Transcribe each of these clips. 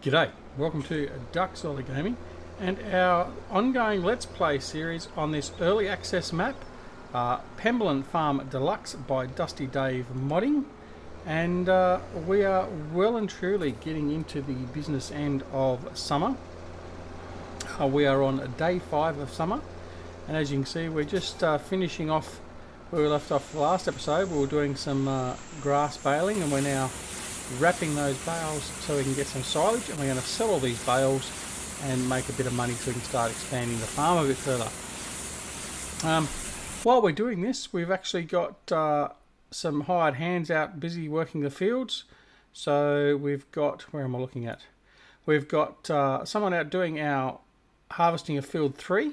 G'day, welcome to Duckzorly Gaming and our ongoing Let's Play series on this early access map, Penberlan Farm Deluxe by Dusty Dave Modding, and we are well and truly getting into the business end of summer. We are on day 5 of summer, and as you can see we're just finishing off where we left off the last episode. We were doing some grass baling, and we're now wrapping those bales so we can get some silage, and we're going to sell all these bales and make a bit of money so we can start expanding the farm a bit further. While we're doing this, we've actually got some hired hands out busy working the fields. So we've got, where am I looking at? We've got someone out doing our harvesting of field 3,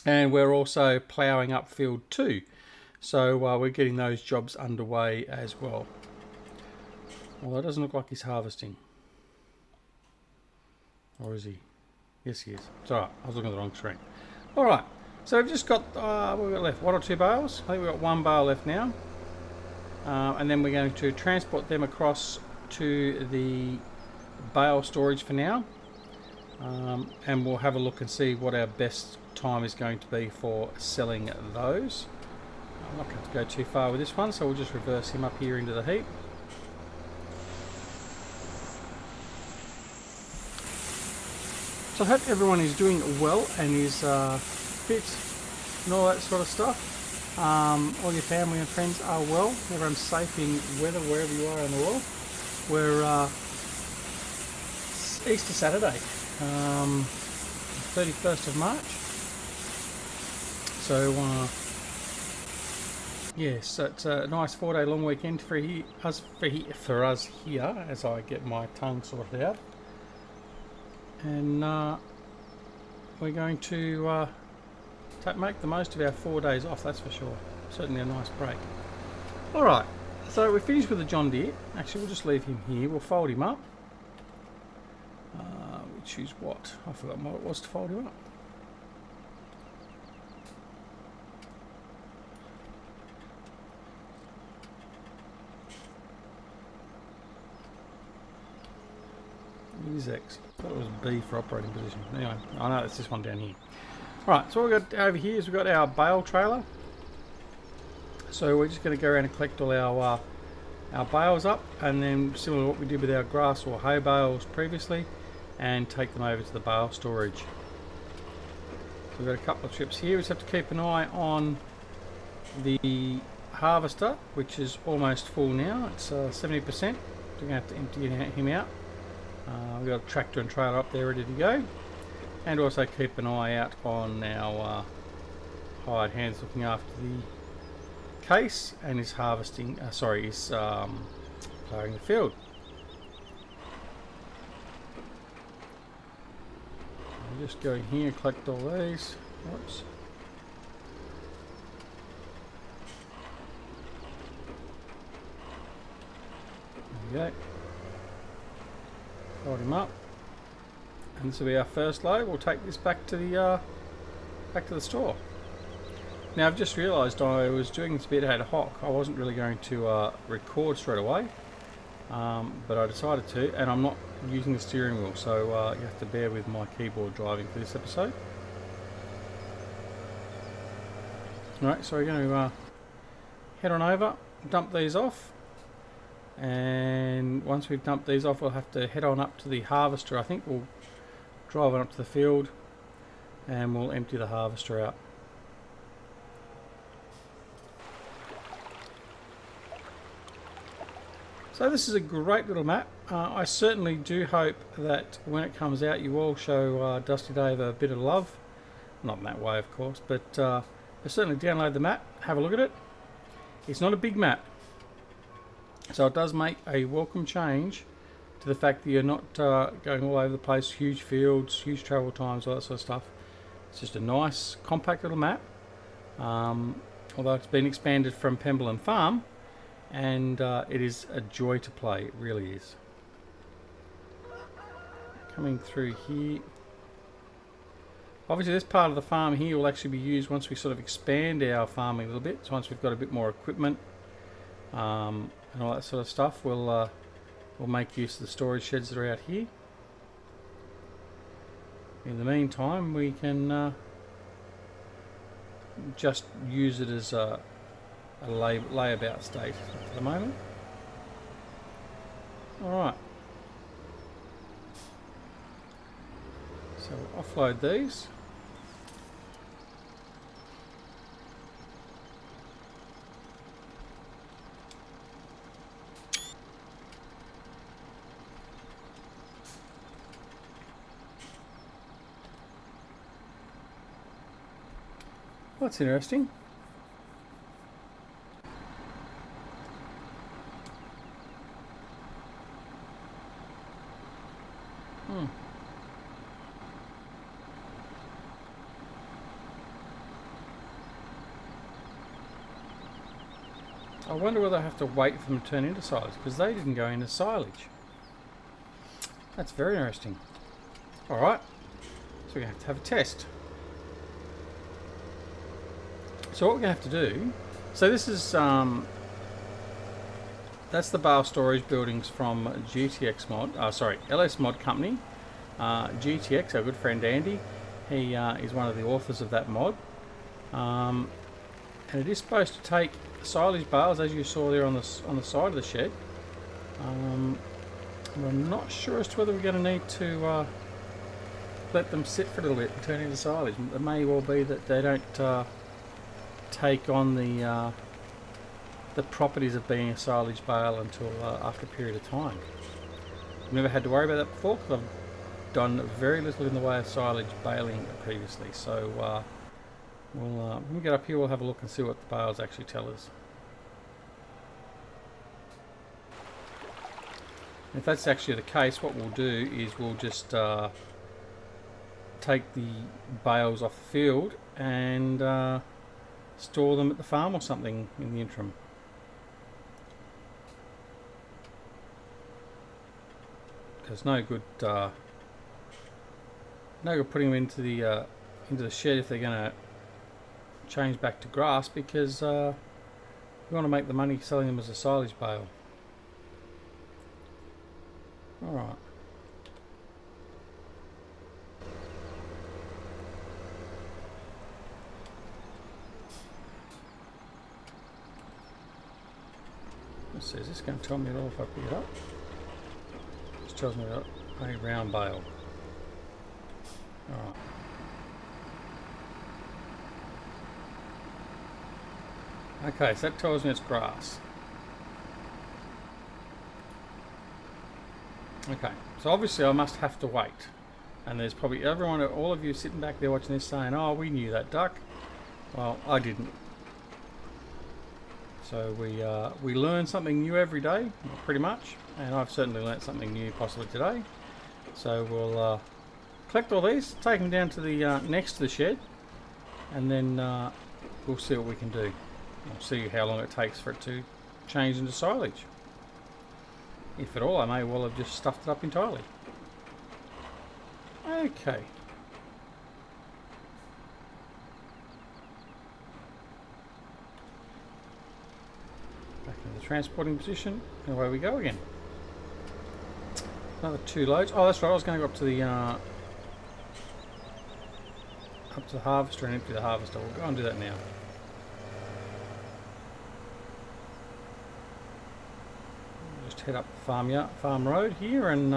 and we're also ploughing up field 2. So we're getting those jobs underway as well. Well, it doesn't look like he's harvesting. Or is he? Yes, he is. It's alright, I was looking at the wrong screen. Alright, so we've just got, we've got left 1 or 2 bales. I think we've got 1 bale left now. And then we're going to transport them across to the bale storage for now. And we'll have a look and see what our best time is going to be for selling those. I'm not going to go too far with this one, so we'll just reverse him up here into the heap. So I hope everyone is doing well and is fit and all that sort of stuff. All your family and friends are well. Everyone's safe in weather wherever you are in the world. We're Easter Saturday, 31st of March. So yes, it's a nice 4-day long weekend for us here, as I get my tongue sorted out. And we're going to make the most of our 4 days off, that's for sure. Certainly a nice break. Alright, so we're finished with the John Deere. Actually, we'll just leave him here. We'll fold him up. We choose what? I forgot what it was to fold him up. Use X. I thought it was B for operating position. Anyway, I know it's this one down here. Alright, so what we've got over here is we've got our bale trailer. So we're just going to go around and collect all our bales up, and then similar to what we did with our grass or hay bales previously, and take them over to the bale storage. So we've got a couple of trips here. We just have to keep an eye on the harvester, which is almost full now. It's 70%. We're going to have to empty him out. We've got a tractor and trailer up there ready to go, and also keep an eye out on our hired hands looking after the case and is harvesting, is ploughing the field. I'll just go in here and collect all these. Whoops. There we go. Hold him up, and this will be our first load. We'll take this back to the store. Now I've just realised I was doing this a bit ad hoc. I wasn't really going to record straight away, but I decided to, and I'm not using the steering wheel, so you have to bear with my keyboard driving for this episode. Alright, so we're going to head on over, dump these off. And once we've dumped these off, we'll have to head on up to the harvester. I think we'll drive on up to the field and we'll empty the harvester out. So this is a great little map. I certainly do hope that when it comes out you all show Dusty Dave a bit of love. Not in that way, of course, but certainly download the map, have a look at it. It's not a big map, so it does make a welcome change to the fact that you're not going all over the place, huge fields, huge travel times, all that sort of stuff. It's just a nice, compact little map. Although it's been expanded from Penberlan Farm, and it is a joy to play, it really is. Coming through here. Obviously this part of the farm here will actually be used once we sort of expand our farming a little bit. So once we've got a bit more equipment, and all that sort of stuff, we'll we'll make use of the storage sheds that are out here. In the meantime, we can just use it as a layabout state at the moment. Alright. So we'll offload these. That's interesting. I wonder whether I have to wait for them to turn into silage, because they didn't go into silage. That's very interesting. Alright, so we're going to have a test. So what we're going to have to do, so this is, that's the bale storage buildings from GTX Mod, sorry, LS Mod Company. GTX, our good friend Andy, he is one of the authors of that mod. And it is supposed to take silage bales, as you saw there on the side of the shed. I'm not sure as to whether we're going to need to let them sit for a little bit and turn into silage. It may well be that they don't take on the properties of being a silage bale until after a period of time. I've never had to worry about that before because I've done very little in the way of silage baling previously. So when we get up here, we'll have a look and see what the bales actually tell us. If that's actually the case, what we'll do is we'll just take the bales off the field and store them at the farm or something in the interim. Because no good putting them into the shed if they're going to change back to grass, because we want to make the money selling them as a silage bale. Alright. Let's see, is this going to tell me at all if I pick it up? It just tells me about a round bale. Alright. Okay, so that tells me it's grass. Okay, so obviously I must have to wait. And there's probably all of you sitting back there watching this saying, oh, we knew that duck. Well, I didn't. So we learn something new every day, pretty much. And I've certainly learnt something new possibly today. So we'll collect all these, take them down to the next to the shed. And then we'll see what we can do. We'll see how long it takes for it to change into silage. If at all, I may well have just stuffed it up entirely. Okay. Back into the transporting position, and away we go again. Another 2 loads. Oh, that's right, I was going to go up to the harvester and empty the harvester. We'll go and do that now. Head up the farm road here and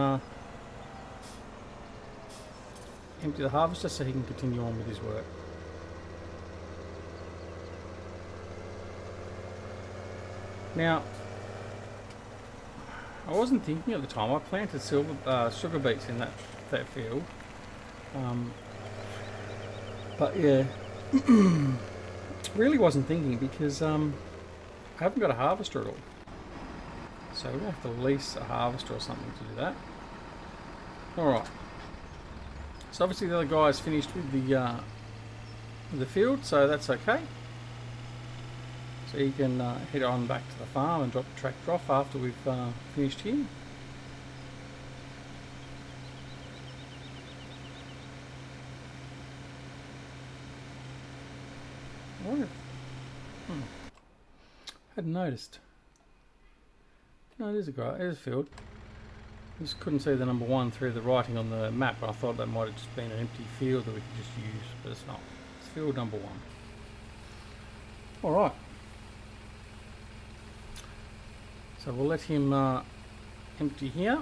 empty the harvester so he can continue on with his work. Now, I wasn't thinking at the time. I planted sugar beets in that field, but yeah, really wasn't thinking because I haven't got a harvester at all. So we're going to have to lease a harvester or something to do that. Alright. So obviously the other guy's finished with the field, so that's okay. So you can head on back to the farm and drop the tractor off after we've finished here. Hadn't noticed. No, it is a field. Just couldn't see the number 1 through the writing on the map. I thought that might have just been an empty field that we could just use, but it's not. It's field number 1. Alright. So we'll let him empty here.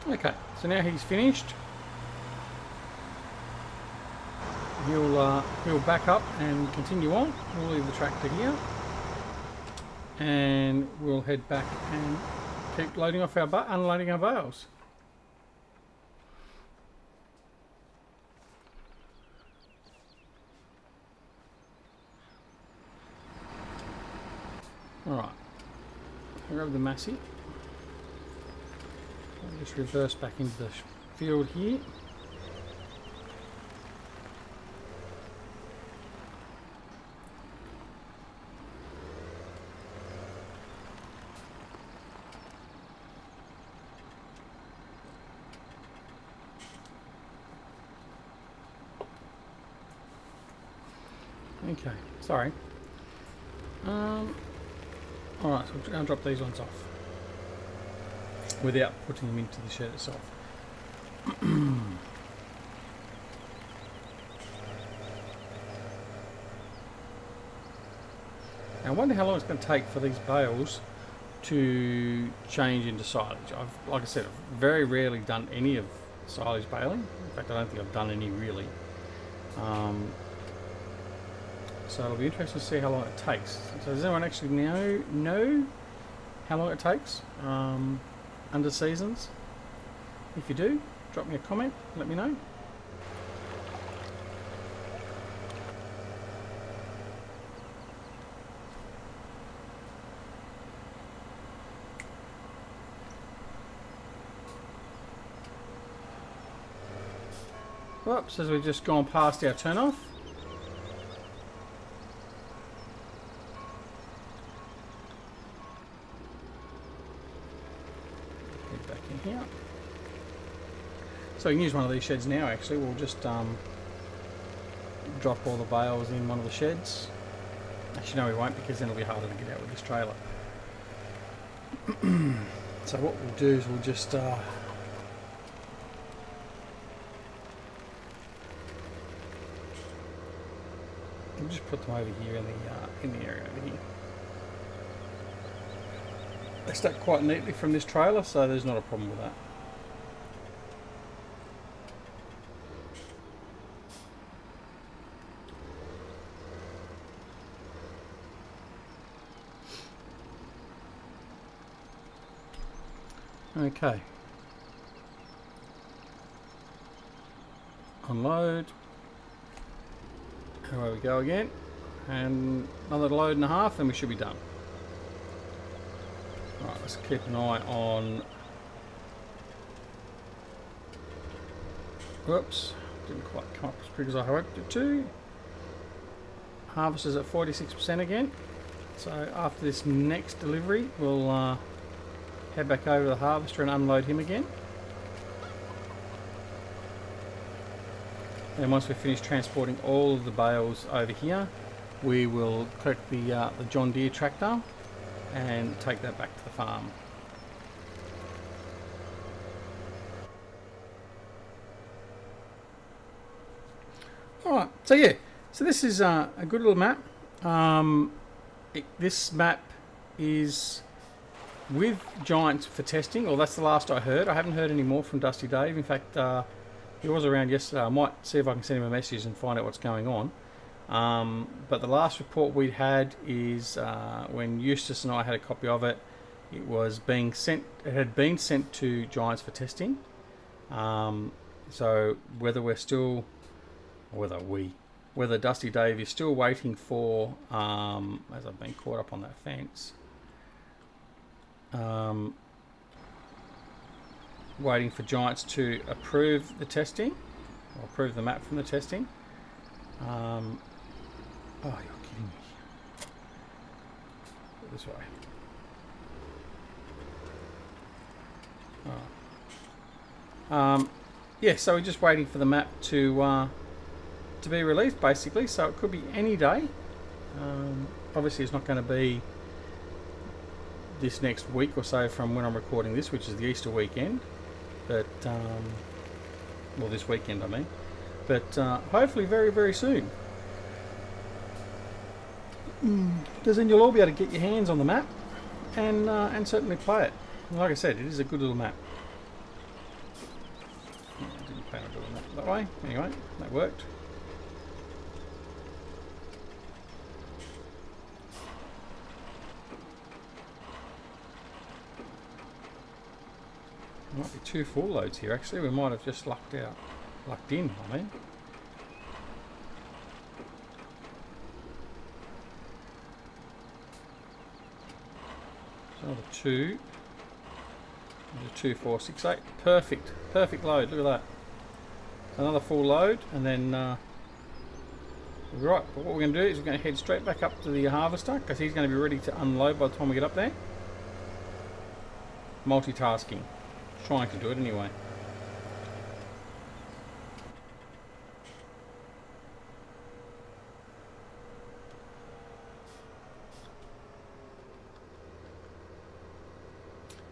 Okay, so now he's finished. He'll back up and continue on. We'll leave the tractor here, and we'll head back and keep loading off our unloading our bales. All right, grab the Massey. I'll just reverse back into the field here. Okay, sorry. Alright, so I'm just going to drop these ones off without putting them into the shed itself. Now I wonder how long it's going to take for these bales to change into silage. Like I said, I've very rarely done any of silage baling. In fact, I don't think I've done any really. So it'll be interesting to see how long it takes. So does anyone actually know how long it takes under seasons? If you do, drop me a comment, let me know. Whoops, as we've just gone past our turn off. Here. So you can use one of these sheds now. Actually, we'll just drop all the bales in one of the sheds. Actually, no, we won't, because then it'll be harder to get out with this trailer. So what we'll do is we'll just we'll just put them over here in the area over here. They stack quite neatly from this trailer, so there's not a problem with that. Okay. Unload. Away we go again. And another load and a half, and we should be done. Right, let's keep an eye on. Whoops, didn't quite come up as quick as I hoped it to. Harvest is at 46% again. So after this next delivery, we'll head back over to the harvester and unload him again. And once we finish transporting all of the bales over here, we will collect the John Deere tractor and take that back to the farm. Alright, so yeah, so this is a good little map. This map is with Giants for testing, or that's the last I heard. I haven't heard any more from Dusty Dave. In fact, he was around yesterday. I might see if I can send him a message and find out what's going on. But the last report we'd had is when Eustace and I had a copy of it, it was being sent. It had been sent to Giants for testing. So whether we whether Dusty Dave is still waiting for, as I've been caught up on that fence, waiting for Giants to approve the testing, or approve the map from the testing. Oh, you're kidding me. Go this way. Yeah, so we're just waiting for the map to be released, basically. So it could be any day. Obviously, it's not going to be this next week or so from when I'm recording this, which is the Easter weekend. But well, this weekend, I mean. But hopefully, very, very soon. Because then you'll all be able to get your hands on the map and certainly play it. Like I said, it is a good little map. I didn't plan on doing that way. Anyway, that worked. There might be 2 full loads here actually. We might have just lucked in, I mean. So another 2. 2, 4, 6, 8. Perfect load. Look at that. Another full load, and then right. But what we're going to do is we're going to head straight back up to the harvester because he's going to be ready to unload by the time we get up there. Multitasking, trying to do it anyway.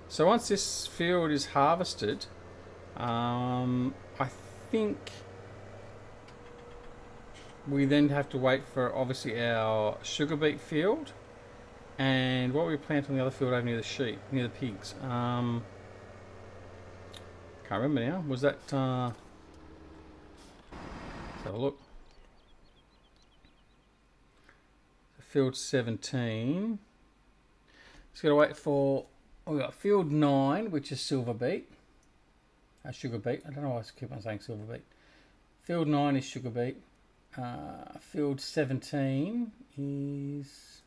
So once this field is harvested, I think we then have to wait for obviously our sugar beet field and what we plant on the other field over near the sheep, near the pigs. Can't remember now. Was that? Let's have a look. Field 17. Just got to wait for. We've got field 9, which is silver beet. Sugar beet. I don't know why I keep on saying silver beet. Field 9 is sugar beet. Field 17 is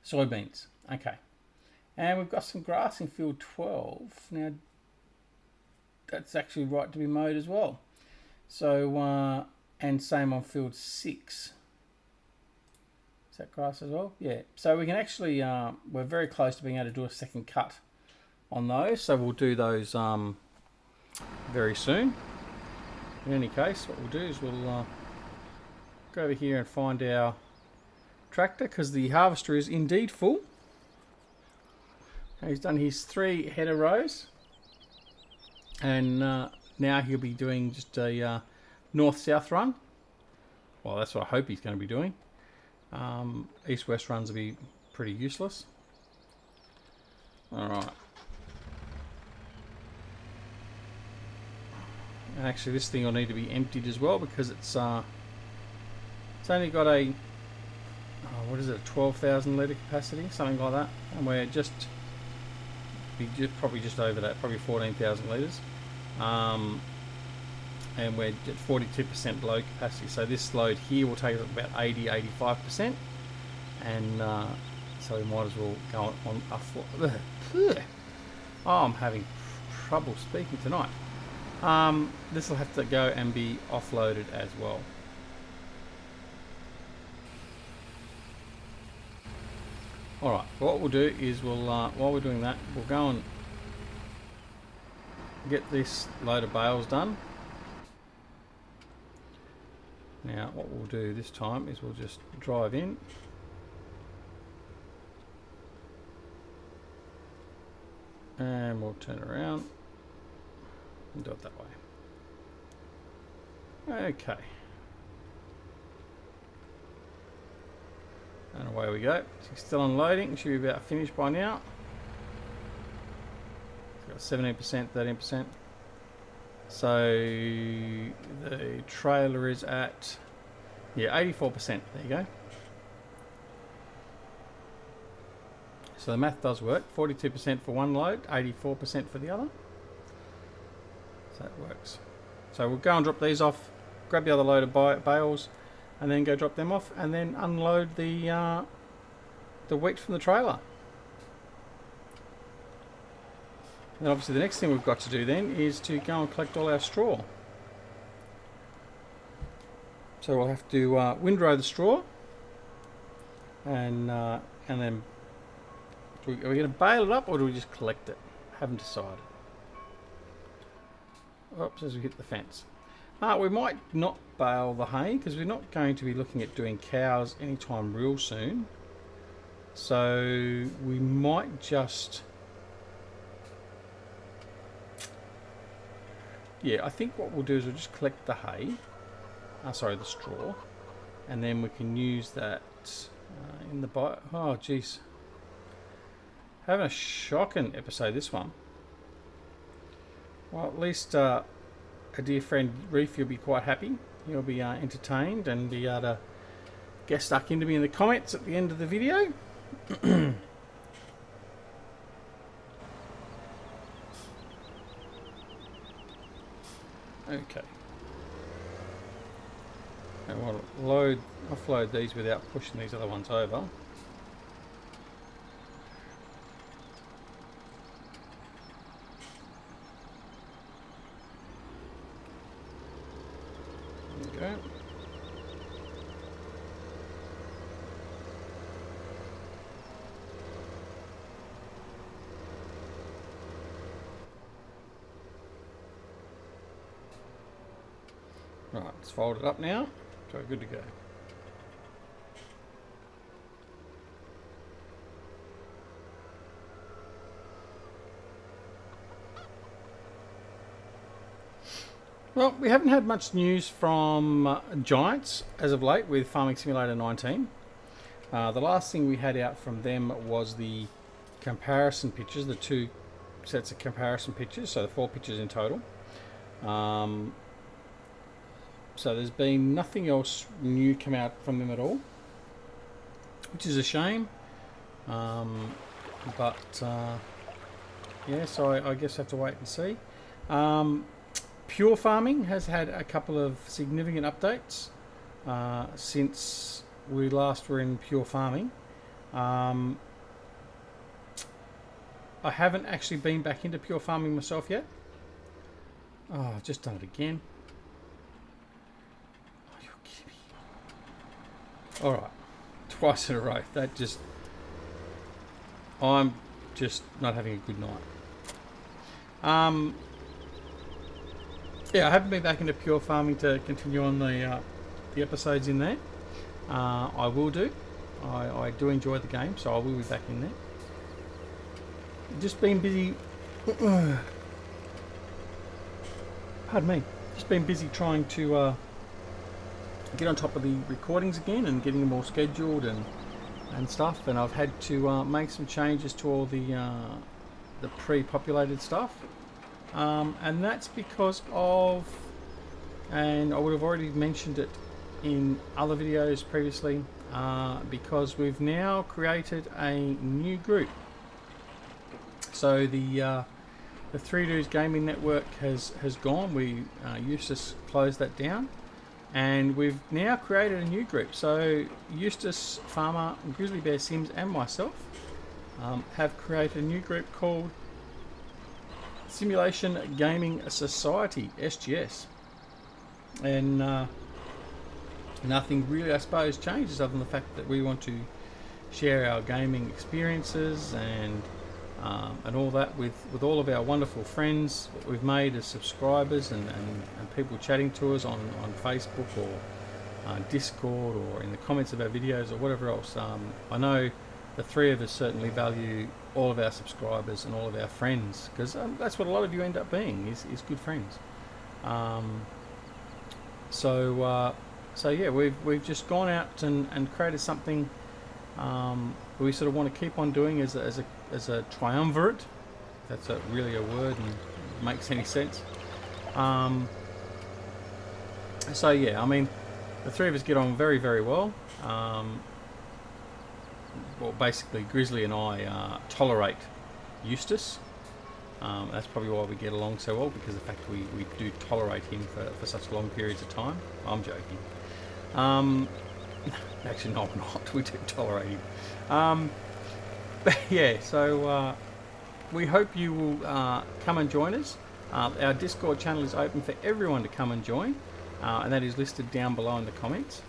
soybeans. Okay. And we've got some grass in field 12. Now, that's actually right to be mowed as well. So, and same on field 6. Is that grass as well? Yeah. So we can actually, we're very close to being able to do a second cut on those. So we'll do those very soon. In any case, what we'll do is we'll go over here and find our tractor because the harvester is indeed full. He's done his 3 header rows. And now he'll be doing just a north-south run. Well, that's what I hope he's going to be doing. East-west runs will be pretty useless. Alright. And actually this thing will need to be emptied as well because it's only got a, what is it, a 12,000 litre capacity, something like that. And we're probably just over that, probably 14,000 litres. And we're at 42% load capacity. So this load here will take about 80-85%, and so we might as well go on. Oh, I'm having trouble speaking tonight. This will have to go and be offloaded as well. All right. What we'll do is we'll while we're doing that, we'll go and get this load of bales done. Now what we'll do this time is we'll just drive in and we'll turn around and do it that way. Okay. And away we go. It's still unloading, should be about finished by now. It's got 17%, 13%. So the trailer is at 84%. There you go. So the math does work. 42% for one load, 84% for the other. So that works. So we'll go and drop these off, grab the other load of bales, and then go drop them off, and then unload the wheat from the trailer. And obviously the next thing we've got to do then is to go and collect all our straw. So we'll have to windrow the straw, and then are we going to bale it up or do we just collect it? Haven't decided. Oops, as we hit the fence. We might not bale the hay because we're not going to be looking at doing cows anytime real soon. So we might just... Yeah, I think what we'll do is we'll just collect the hay. Sorry, the straw. And then we can use that in the... Oh, jeez. Having a shocking episode, this one. Well, at least a dear friend Reef, you'll be quite happy. He'll be entertained and be able to get stuck into me in the comments at the end of the video. Okay. And we'll offload these without pushing these other ones over. There we go. Right, it's folded up now, so we're good to go. Well, we haven't had much news from Giants as of late with Farming Simulator 19. The last thing we had out from them was the comparison pictures, the 2 sets of comparison pictures, so the 4 pictures in total. So there's been nothing else new come out from them at all, which is a shame. But yeah, so I guess I have to wait and see. Pure Farming has had a couple of significant updates since we last were in Pure Farming. I haven't actually been back into Pure Farming myself yet. Oh, I've just done it again. Oh, you're kidding me. Alright, twice in a row. That just... I'm just not having a good night. Yeah, I haven't been back into Pure Farming to continue on the episodes in there. I will do. I do enjoy the game, so I will be back in there. Just been busy... Pardon me. Just been busy trying to get on top of the recordings again and getting them all scheduled and stuff. And I've had to make some changes to all the pre-populated stuff. And that's because of, and I would have already mentioned it in other videos previously, because we've now created a new group. So the Three Dudes Gaming Network has gone. Eustace closed that down, and we've now created a new group. So Eustace Pharmer, Grizzly Bear Sims, and myself have created a new group called Simulation Gaming Society, SGS. And nothing really, I suppose, changes other than the fact that we want to share our gaming experiences and all that with all of our wonderful friends that we've made as subscribers and people chatting to us on Facebook or Discord or in the comments of our videos or whatever else. I know the three of us certainly value all of our subscribers and all of our friends, because that's what a lot of you end up being, is good friends. So yeah, we've just gone out and created something we sort of want to keep on doing as a triumvirate, if that's really a word and makes any sense. So yeah, I mean, the three of us get on very, very well. Well, basically, Grizzly and I tolerate Eustace, That's probably why we get along so well, because of the fact we do tolerate him for such long periods of time. I'm joking. Actually, no, I'm not. We do tolerate him. But yeah, so we hope you will come and join us. Our Discord channel is open for everyone to come and join, and that is listed down below in the comments.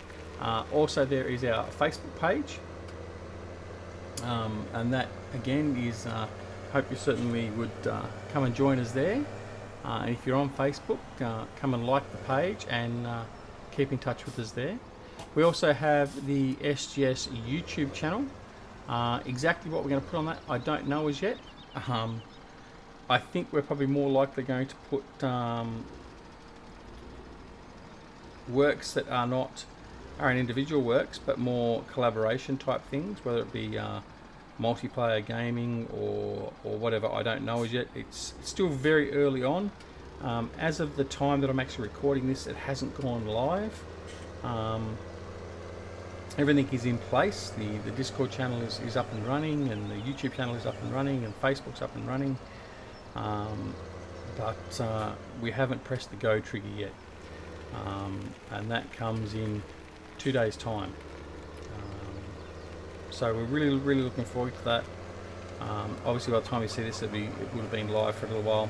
Also, there is our Facebook page, and that again is hope you certainly would come and join us there. And if you're on Facebook, come and like the page and keep in touch with us there. We also have the SGS YouTube channel. Exactly what we're going to put on that, I don't know as yet. I think we're probably more likely going to put works that are in individual works, but more collaboration type things, whether it be multiplayer gaming or whatever. I don't know as yet. It's still very early on. As of the time that I'm actually recording this, it hasn't gone live. Everything is in place. The Discord channel is up and running, and the YouTube channel is up and running, and Facebook's up and running. But we haven't pressed the go trigger yet. And that comes in 2 days' time. So we're really looking forward to that. Obviously, by the time you see this, it would have been live for a little while.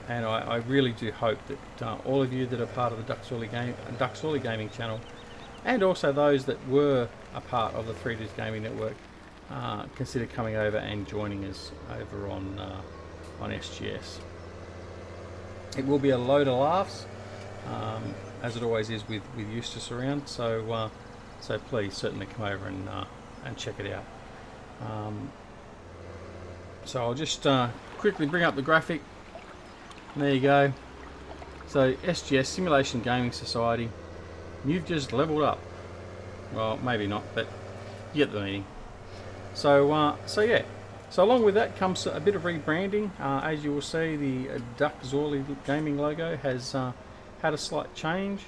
And I really do hope that all of you that are part of the Duckzorly Gaming channel, and also those that were a part of the 3Ds Gaming Network, consider coming over and joining us over on SGS. It will be a load of laughs, as it always is with Eustace around. So please certainly come over and check it out. So I'll just quickly bring up the graphic. There you go. So SGS, Simulation Gaming Society. You've just leveled up. Well, maybe not, but you get the meaning. So yeah. So along with that comes a bit of rebranding. As you will see, the Duckzorly gaming logo has had a slight change,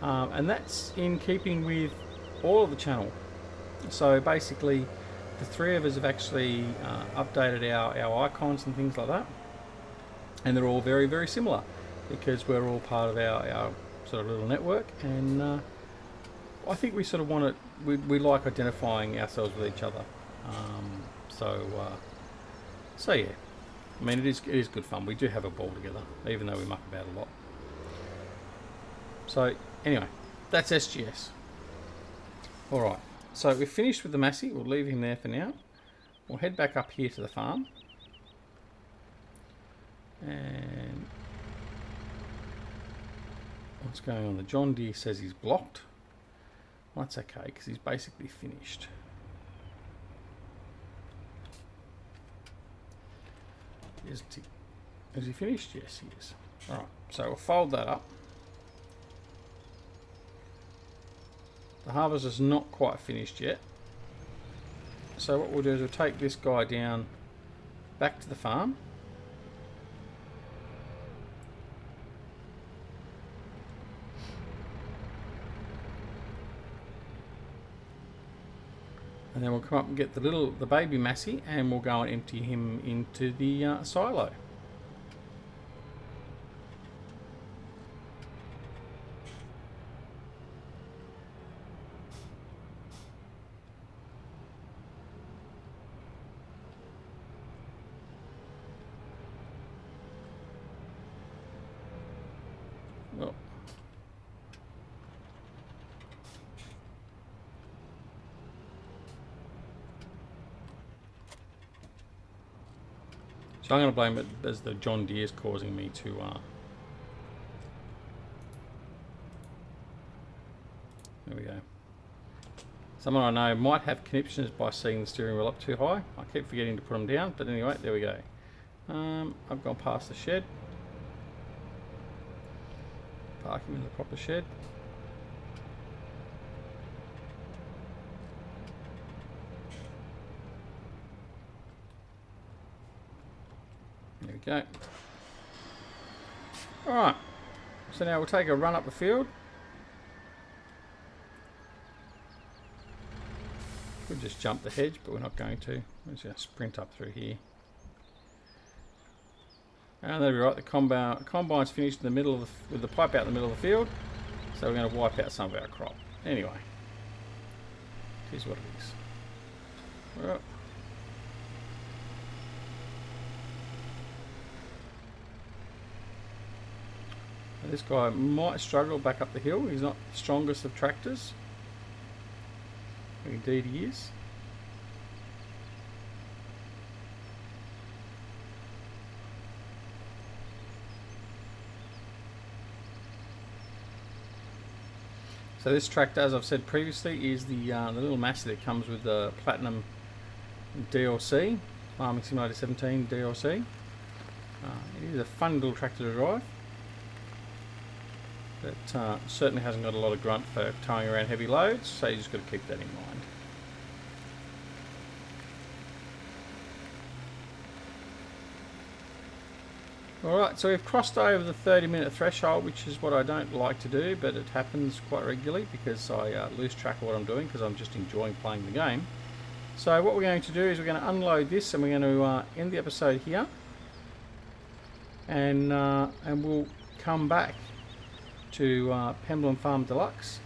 and that's in keeping with all of the channel. So basically, the three of us have actually updated our icons and things like that, and they're all very similar because we're all part of our sort of little network, and I think we sort of want to, we like identifying ourselves with each other. So yeah, I mean it is good fun. We do have a ball together, even though we muck about a lot. So anyway, that's SGS. Alright, so we've finished with the Massey. We'll leave him there for now. We'll head back up here to the farm. And what's going on? The John Deere says he's blocked. Well, that's okay, because he's basically finished. Is he finished? Yes, he is. Alright, so we'll fold that up. The harvest is not quite finished yet. So what we'll do is we'll take this guy down back to the farm. And then we'll come up and get the baby Massey, and we'll go and empty him into the silo. Well, so I'm going to blame it as the John Deere's causing me to there we go. Someone I know might have conniptions by seeing the steering wheel up too high. I keep forgetting to put them down, but anyway, there we go. I've gone past the shed. Park him in the proper shed. There we go. Alright, so now we'll take a run up the field. We'll just jump the hedge, but we're not going to. We're just going to sprint up through here. And that'll be right. The combine's finished in the middle of with the pipe out in the middle of the field. So we're going to wipe out some of our crop. Anyway, here's what it is. Well, this guy might struggle back up the hill. He's not the strongest of tractors. Indeed he is. So this tractor, as I've said previously, is the little Massey that comes with the Platinum DLC, Farming Simulator 17 DLC. It is a fun little tractor to drive. But certainly hasn't got a lot of grunt for towing around heavy loads, so you just got to keep that in mind. Alright, so we've crossed over the 30-minute threshold, which is what I don't like to do, but it happens quite regularly because I lose track of what I'm doing because I'm just enjoying playing the game. So what we're going to do is we're going to unload this and we're going to end the episode here, and we'll come back to Penberlan Farm Deluxe,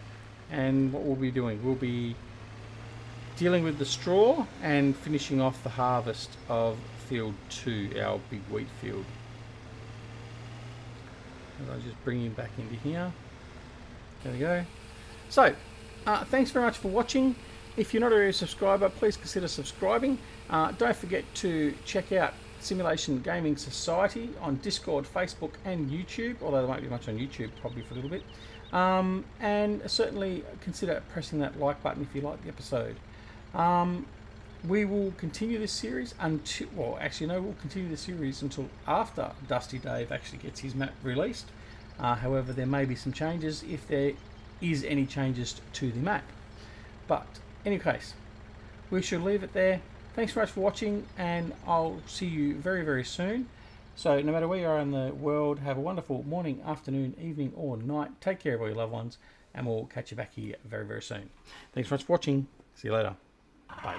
and what we'll be doing, we'll be dealing with the straw and finishing off the harvest of field 2, our big wheat field. I'll just bring him back into here. There we go. So, thanks very much for watching. If you're not already a subscriber, please consider subscribing. Don't forget to check out Simulation Gaming Society on Discord, Facebook and YouTube, although there won't be much on YouTube probably for a little bit. And certainly consider pressing that like button if you like the episode. We will continue this series until, well actually no, we'll continue the series until after Dusty Dave actually gets his map released. However, there may be some changes if there is any changes to the map. But in any case, we shall leave it there. Thanks very much for watching, and I'll see you very, very soon. So no matter where you are in the world, have a wonderful morning, afternoon, evening or night. Take care of all your loved ones, and we'll catch you back here very, very soon. Thanks very much for watching. See you later. Bye.